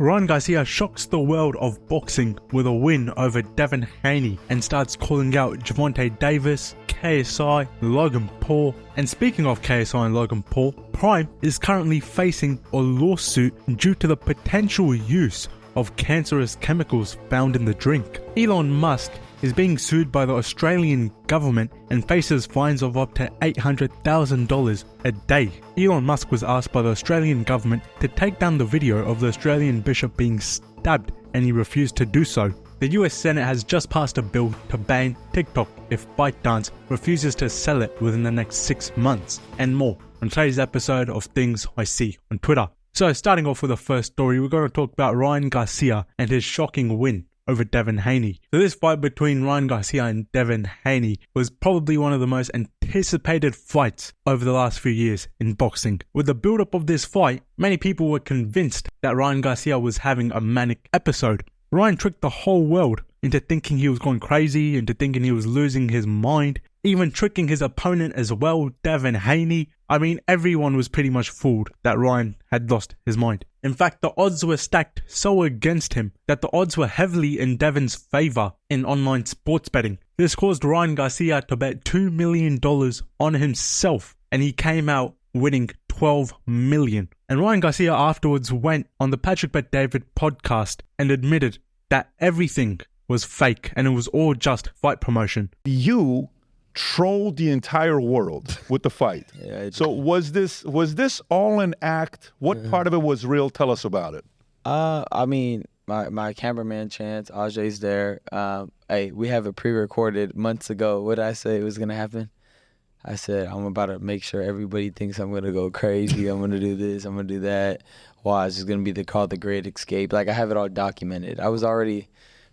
Ryan Garcia shocks the world of boxing with a win over Devin Haney and starts calling out Gervonta Davis, KSI, Logan Paul. And speaking of KSI and Logan Paul, Prime is currently facing a lawsuit due to the potential use of cancerous chemicals found in the drink. Elon Musk is being sued by the Australian government and faces fines of up to $800,000 a day. Elon Musk was asked by the Australian government to take down the video of the Australian bishop being stabbed, and he refused to do so. The US Senate has just passed a bill to ban TikTok if ByteDance refuses to sell it within the next 6 months, and more on today's episode of Things I See on Twitter. So starting off with the first story, we're going to talk about Ryan Garcia and his shocking win over Devin Haney. So this fight between Ryan Garcia and Devin Haney was probably one of the most anticipated fights over the last few years in boxing. With the build-up of this fight, many people were convinced that Ryan Garcia was having a manic episode. Ryan tricked the whole world into thinking he was going crazy, into thinking he was losing his mind, even tricking his opponent as well, Devin Haney. I mean, everyone was pretty much fooled that Ryan had lost his mind. In fact, the odds were stacked so against him that the odds were heavily in Devin's favour in online sports betting. This caused Ryan Garcia to bet $2 million on himself, and he came out winning $12 million. And Ryan Garcia afterwards went on the Patrick Bet David podcast and admitted that everything was fake and it was all just fight promotion. You trolled the entire world with the fight. So was this all an act? What part of it was real? Tell us about it. I mean, my cameraman Chance, Ajay's there. Hey, we have it pre-recorded months ago. What did I say was gonna happen? I said I'm about to make sure everybody thinks I'm gonna go crazy. I'm gonna do this. I'm gonna do that. Why? It's just gonna be called the Great Escape. Like, I have it all documented. I was already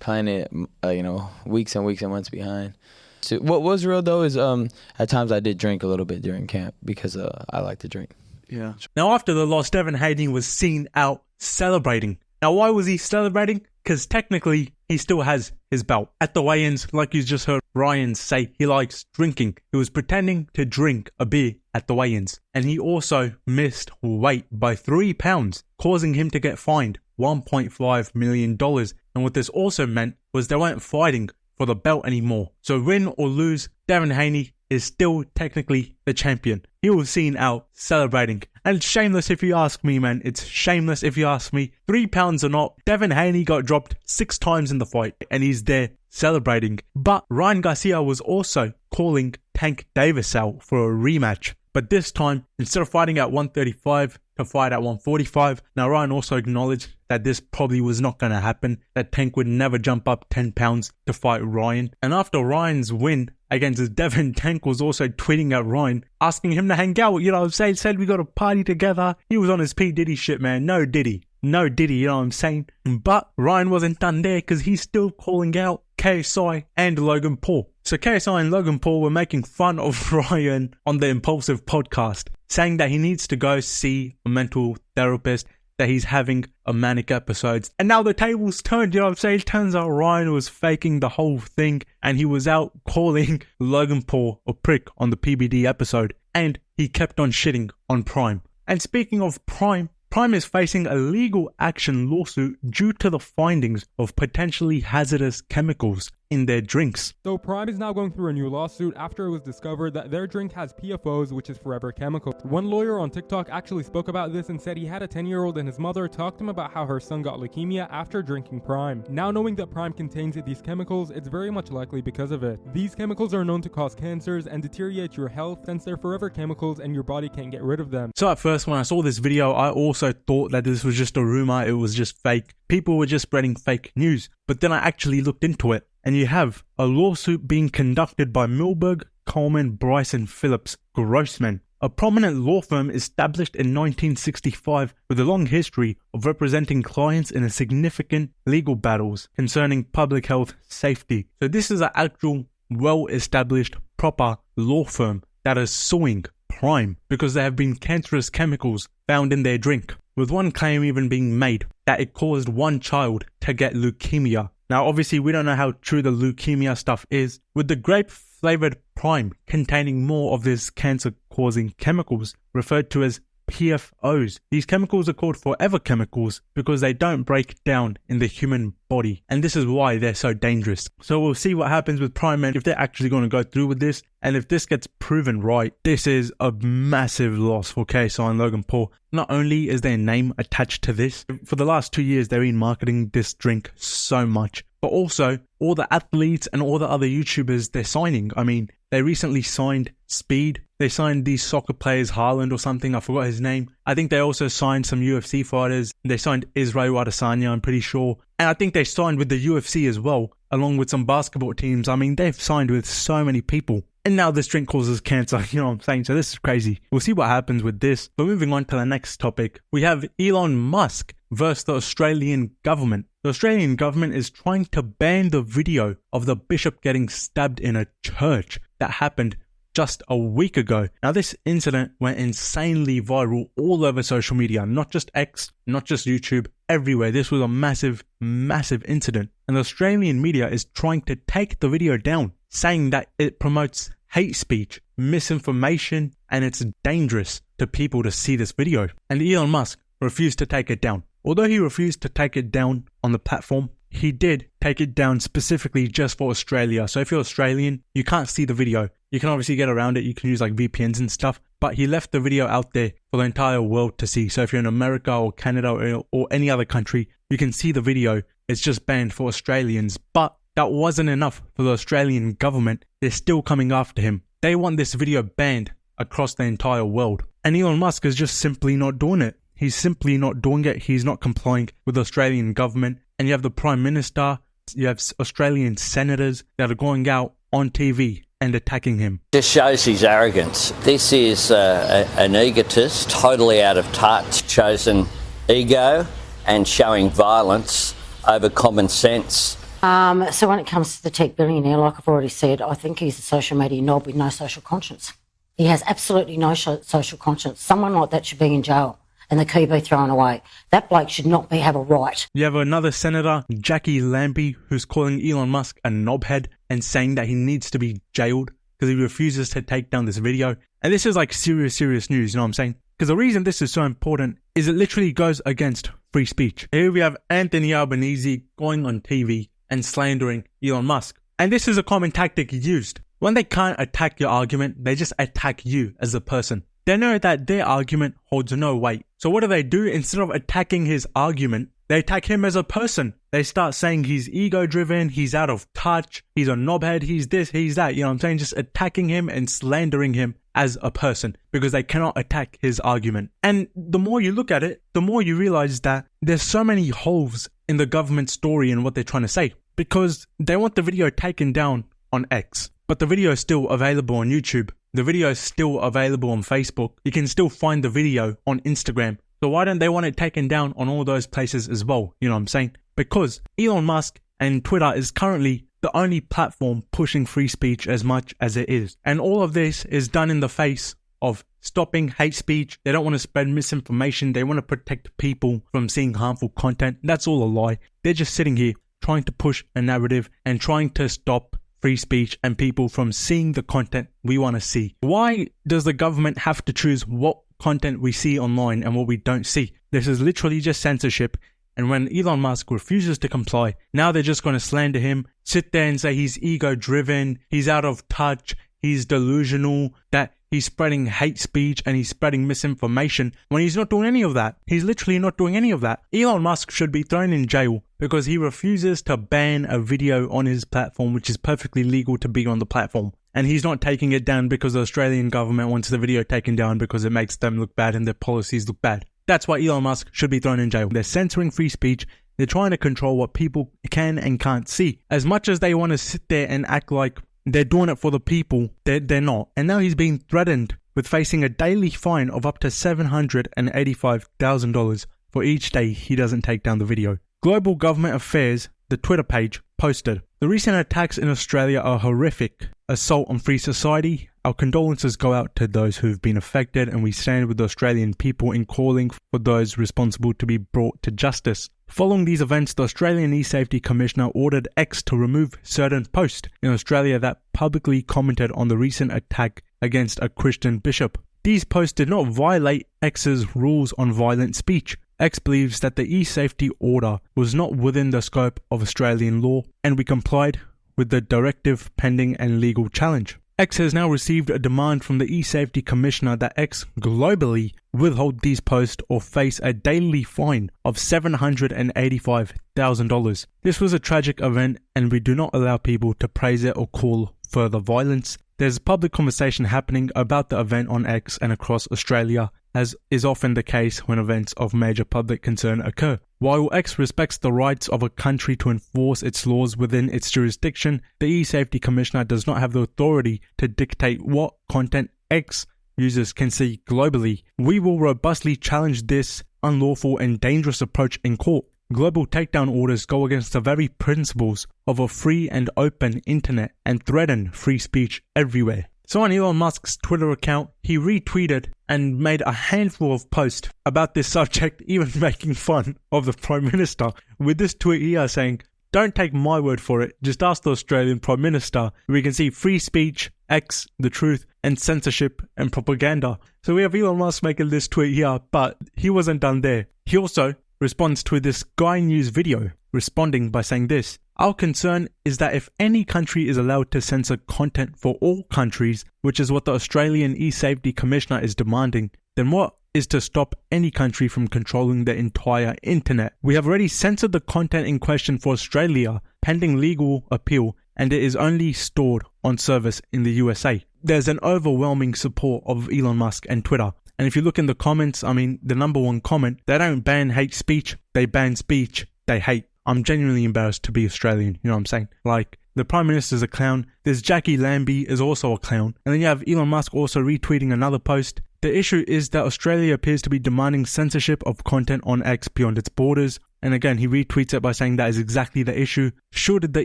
planning it, weeks and weeks and months behind. So what was real though is at times I did drink a little bit during camp because I like to drink. Yeah. Now after the loss, Devin Haney was seen out celebrating. Now why was he celebrating? Because technically he still has his belt. At the weigh-ins, like you just heard Ryan say, he likes drinking. He was pretending to drink a beer at the weigh-ins. And he also missed weight by 3 pounds, causing him to get fined $1.5 million. And what this also meant was they weren't fighting for the belt anymore. So win or lose, Devin Haney is still technically the champion. He was seen out celebrating. And it's shameless if you ask me, man. It's shameless if you ask me. 3 pounds or not, Devin Haney got dropped 6 times in the fight and he's there celebrating. But Ryan Garcia was also calling Tank Davis out for a rematch. But this time, instead of fighting at 135, to fight at 145. Now Ryan also acknowledged that this probably was not going to happen, that Tank would never jump up 10 pounds to fight Ryan. And after Ryan's win against Devin, Tank was also tweeting at Ryan, asking him to hang out, you know what I'm saying, said we got to party together. He was on his P. Diddy shit, man. No Diddy, you know what I'm saying. But Ryan wasn't done there because he's still calling out KSI and Logan Paul. So KSI and Logan Paul were making fun of Ryan on the Impulsive podcast, saying that he needs to go see a mental therapist, that he's having a manic episodes. And now the tables turned, you know what I'm saying? It turns out Ryan was faking the whole thing and he was out calling Logan Paul a prick on the PBD episode, and he kept on shitting on Prime. And speaking of Prime is facing a legal action lawsuit due to the findings of potentially hazardous chemicals in their drinks. So Prime is now going through a new lawsuit after it was discovered that their drink has PFOs, which is forever chemicals. One lawyer on TikTok actually spoke about this and said he had a 10-year-old and his mother talked to him about how her son got leukemia after drinking Prime. Now knowing that Prime contains these chemicals, it's very much likely because of it. These chemicals are known to cause cancers and deteriorate your health since they're forever chemicals and your body can't get rid of them. So at first when I saw this video, I also thought that this was just a rumor, it was just fake. People were just spreading fake news. But then I actually looked into it, and you have a lawsuit being conducted by Milberg, Coleman, Bryson, Phillips, Grossman, a prominent law firm established in 1965 with a long history of representing clients in significant legal battles concerning public health safety. So this is an actual well-established proper law firm that is suing Prime because there have been cancerous chemicals found in their drink, with one claim even being made that it caused one child to get leukemia. Now obviously we don't know how true the leukemia stuff is, with the grape flavoured Prime containing more of this cancer causing chemicals referred to as PFOs. These chemicals are called forever chemicals because they don't break down in the human body, and this is why they're so dangerous. So we'll see what happens with Prime Man, if they're actually going to go through with this, and if this gets proven right, this is a massive loss for KSI and Logan Paul. Not only is their name attached to this, for the last 2 years they've been marketing this drink so much, but also all the athletes and all the other YouTubers they're signing. I mean, they recently signed Speed. They signed these soccer players, Haaland or something, I forgot his name. I think they also signed some UFC fighters. They signed Israel Adesanya, I'm pretty sure. And I think they signed with the UFC as well, along with some basketball teams. I mean, they've signed with so many people. And now this drink causes cancer, you know what I'm saying? So this is crazy. We'll see what happens with this. But moving on to the next topic, we have Elon Musk versus the Australian government. The Australian government is trying to ban the video of the bishop getting stabbed in a church that happened just a week ago. Now this incident went insanely viral all over social media, not just X, not just YouTube, everywhere. This was a massive incident, and the Australian media is trying to take the video down, saying that it promotes hate speech, misinformation, and it's dangerous to people to see this video. And Elon Musk refused to take it down. Although he refused to take it down on the platform, he did take it down specifically just for Australia. So if you're Australian, you can't see the video. You can obviously get around it. You can use like VPNs and stuff. But he left the video out there for the entire world to see. So if you're in America or Canada or any other country, you can see the video. It's just banned for Australians. But that wasn't enough for the Australian government. They're still coming after him. They want this video banned across the entire world. And Elon Musk is just simply not doing it. He's simply not doing it. He's not complying with the Australian government. And you have the Prime Minister, you have Australian senators that are going out on TV and attacking him. Just shows his arrogance. This is an egotist, totally out of touch, chosen ego and showing violence over common sense. So when it comes to the tech billionaire, like I've already said, I think he's a social media knob with no social conscience. He has absolutely no social conscience. Someone like that should be in jail and the key be thrown away. That bloke should not have a right. You have another senator, Jackie Lambie, who's calling Elon Musk a knobhead and saying that he needs to be jailed because he refuses to take down this video. And this is like serious news, you know what I'm saying? Because the reason this is so important is it literally goes against free speech. Here we have Anthony Albanese going on TV and slandering Elon Musk. And this is a common tactic used. When they can't attack your argument, they just attack you as a person. They know that their argument holds no weight. So what do? Instead of attacking his argument, they attack him as a person. They start saying he's ego-driven, he's out of touch, he's a knobhead, he's this, he's that. You know what I'm saying? Just attacking him and slandering him as a person because they cannot attack his argument. And the more you look at it, the more you realize that there's so many holes in the government story and what they're trying to say. Because they want the video taken down on X, but the video is still available on YouTube. The video is still available on Facebook. You can still find the video on Instagram. So why don't they want it taken down on all those places as well? You know what I'm saying? Because Elon Musk and Twitter is currently the only platform pushing free speech as much as it is. And all of this is done in the face of stopping hate speech. They don't want to spread misinformation. They want to protect people from seeing harmful content. That's all a lie. They're just sitting here trying to push a narrative and trying to stop free speech and people from seeing the content we want to see. Why does the government have to choose what content we see online and what we don't see? This is literally just censorship. And when Elon Musk refuses to comply, now they're just going to slander him, sit there and say he's ego-driven, he's out of touch, he's delusional, that he's spreading hate speech and he's spreading misinformation when he's not doing any of that. He's literally not doing any of that. Elon Musk should be thrown in jail because he refuses to ban a video on his platform, which is perfectly legal to be on the platform. And he's not taking it down because the Australian government wants the video taken down because it makes them look bad and their policies look bad. That's why Elon Musk should be thrown in jail. They're censoring free speech. They're trying to control what people can and can't see. As much as they want to sit there and act like they're doing it for the people, they're not. And now he's being threatened with facing a daily fine of up to $785,000 for each day he doesn't take down the video. Global Government Affairs, the Twitter page, posted, "The recent attacks in Australia are horrific. Assault on free society. Our condolences go out to those who have been affected, and we stand with the Australian people in calling for those responsible to be brought to justice." Following these events, the Australian E-Safety Commissioner ordered X to remove certain posts in Australia that publicly commented on the recent attack against a Christian bishop. these posts did not violate X's rules on violent speech. X believes that the e-safety order was not within the scope of Australian law, and we complied with the directive pending and legal challenge. X has now received a demand from the e-safety commissioner that X globally withhold these posts or face a daily fine of $785,000. This was a tragic event, and we do not allow people to praise it or call further violence. There's public conversation happening about the event on X and across Australia, as is often the case when events of major public concern occur. While X respects the rights of a country to enforce its laws within its jurisdiction, the e-safety commissioner does not have the authority to dictate what content X users can see globally. We will robustly challenge this unlawful and dangerous approach in court. Global takedown orders go against the very principles of a free and open internet and threaten free speech everywhere. So on Elon Musk's Twitter account, he retweeted and made a handful of posts about this subject, even making fun of the Prime Minister, with this tweet here saying, "Don't take my word for it, just ask the Australian Prime Minister." We can see free speech, X, the truth, and censorship and propaganda. So we have Elon Musk making this tweet here, but he wasn't done there. He also responds to this Sky News video, responding by saying this: "Our concern is that if any country is allowed to censor content for all countries, which is what the Australian e-safety commissioner is demanding, then what is to stop any country from controlling the entire internet? We have already censored the content in question for Australia, pending legal appeal, and it is only stored on servers in the USA." There's an overwhelming support of Elon Musk and Twitter. And if you look in the comments, I mean, the number one comment, they don't ban hate speech, they ban speech they hate. I'm genuinely embarrassed to be Australian, you know what I'm saying? Like, the Prime Minister's a clown, there's Jackie Lambie is also a clown, and then you have Elon Musk also retweeting another post. The issue is that Australia appears to be demanding censorship of content on X beyond its borders, and again he retweets it by saying that is exactly the issue. Sure, did the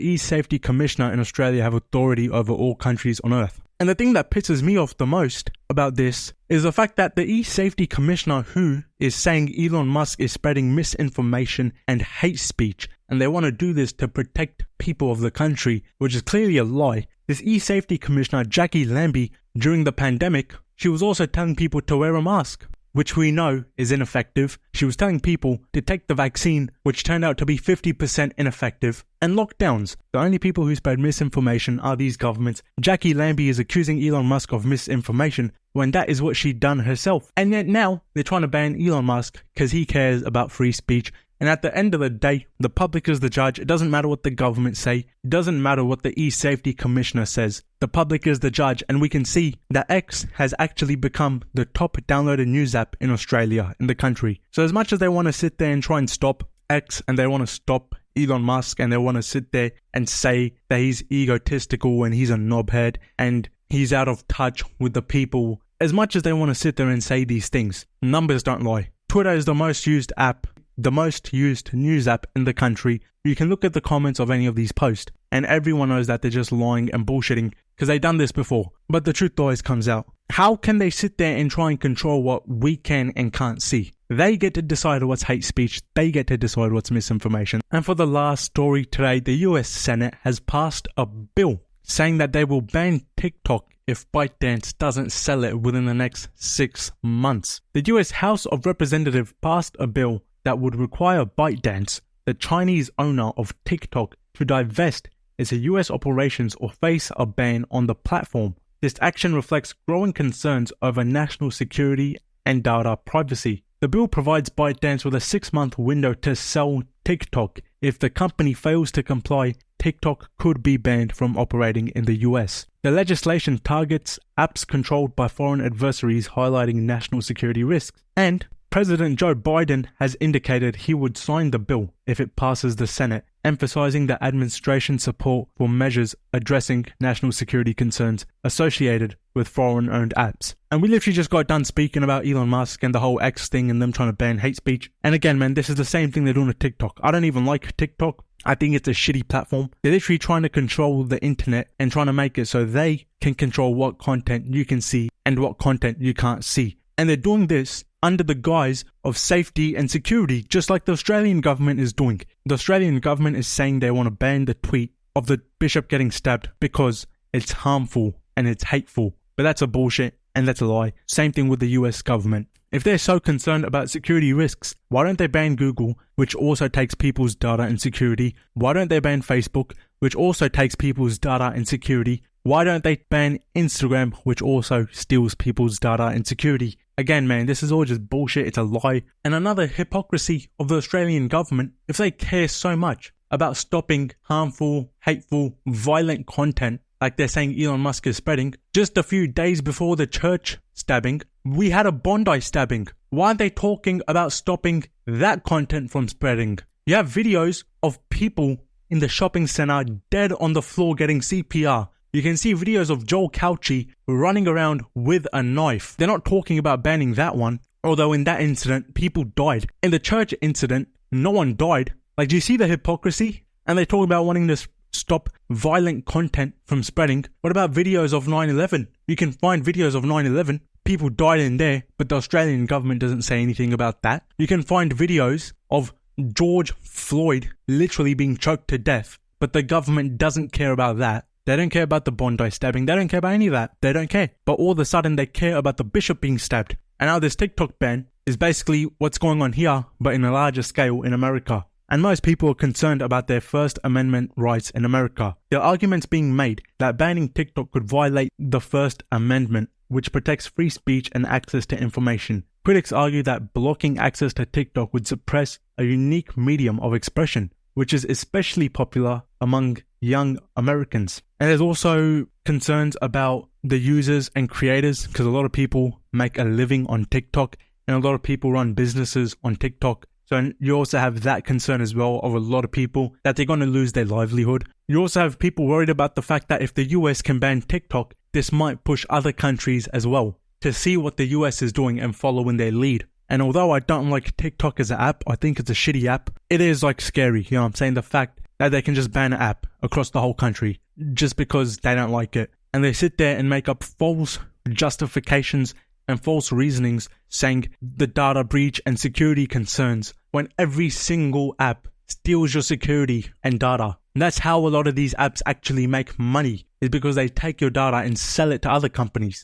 e-safety commissioner in Australia have authority over all countries on earth? And the thing that pisses me off the most about this is the fact that the e-safety commissioner who is saying Elon Musk is spreading misinformation and hate speech, and they want to do this to protect people of the country, which is clearly a lie. This e-safety commissioner, Jackie Lambie, during the pandemic, she was also telling people to wear a mask, which we know is ineffective. She was telling people to take the vaccine, which turned out to be 50% ineffective. And lockdowns. The only people who spread misinformation are these governments. Jackie Lambie is accusing Elon Musk of misinformation when that is what she'd done herself. And yet now they're trying to ban Elon Musk because he cares about free speech. And at the end of the day, the public is the judge. It doesn't matter what the government say. It doesn't matter what the e-safety commissioner says. The public is the judge, and we can see that X has actually become the top downloaded news app in Australia, in the country. So as much as they want to sit there and try and stop X, and they want to stop Elon Musk, and they want to sit there and say that he's egotistical and he's a knobhead and he's out of touch with the people, as much as they want to sit there and say these things, numbers don't lie. Twitter is the most used app, the most used news app in the country. You can look at the comments of any of these posts and everyone knows that they're just lying and bullshitting because they've done this before. But the truth always comes out. How can they sit there and try and control what we can and can't see? They get to decide what's hate speech. They get to decide what's misinformation. And for the last story today, the US Senate has passed a bill saying that they will ban TikTok if ByteDance doesn't sell it within the next 6 months. The US House of Representatives passed a bill that would require ByteDance, the Chinese owner of TikTok, to divest its US operations or face a ban on the platform. This action reflects growing concerns over national security and data privacy. The bill provides ByteDance with a 6-month window to sell TikTok. If the company fails to comply, TikTok could be banned from operating in the US. The legislation targets apps controlled by foreign adversaries, highlighting national security risks. And President Joe Biden has indicated he would sign the bill if it passes the Senate, emphasizing the administration's support for measures addressing national security concerns associated with foreign-owned apps. And we literally just got done speaking about Elon Musk and the whole X thing and them trying to ban hate speech. And again, man, this is the same thing they're doing with TikTok. I don't even like TikTok. I think it's a shitty platform. They're literally trying to control the internet and trying to make it so they can control what content you can see and what content you can't see. And they're doing this under the guise of safety and security, just like the Australian government is doing. The Australian government is saying they want to ban the tweet of the bishop getting stabbed because it's harmful and it's hateful. But that's a bullshit. and that's a lie. Same thing with the US government. If they're so concerned about security risks, why don't they ban Google, which also takes people's data and security? Why don't they ban Facebook, which also takes people's data and security? Why don't they ban Instagram, which also steals people's data and security? Again, man, this is all just bullshit. It's a lie. And another hypocrisy of the Australian government, if they care so much about stopping harmful, hateful, violent content like they're saying Elon Musk is spreading, just a few days before the church stabbing, we had a Bondi stabbing. Why aren't they talking about stopping that content from spreading? You have videos of people in the shopping center dead on the floor getting CPR. You can see videos of Joel Cauchi running around with a knife. They're not talking about banning that one, although in that incident, people died. In the church incident, no one died. Like, do you see the hypocrisy? And they talk about wanting to stop violent content from spreading. What about videos of 9/11? You can find videos of 9/11. People died in there, but the Australian government doesn't say anything about that. You can find videos of George Floyd literally being choked to death, but the government doesn't care about that. They don't care about the Bondi stabbing. They don't care about any of that. They don't care. But all of a sudden, they care about the bishop being stabbed. And now this TikTok ban is basically what's going on here, but in a larger scale in America. And most people are concerned about their First Amendment rights in America. There are arguments being made that banning TikTok could violate the First Amendment, which protects free speech and access to information. Critics argue that blocking access to TikTok would suppress a unique medium of expression, which is especially popular among young Americans. And there's also concerns about the users and creators, because a lot of people make a living on TikTok and a lot of people run businesses on TikTok. So you also have that concern as well of a lot of people that they're going to lose their livelihood. You also have people worried about the fact that if the US can ban TikTok, this might push other countries as well to see what the US is doing and follow in their lead. And although I don't like TikTok as an app, I think it's a shitty app. It is like scary, you know what I'm saying? The fact that they can just ban an app across the whole country just because they don't like it. And they sit there and make up false justifications and false reasonings saying the data breach and security concerns when every single app steals your security and data. And that's how a lot of these apps actually make money, is because they take your data and sell it to other companies.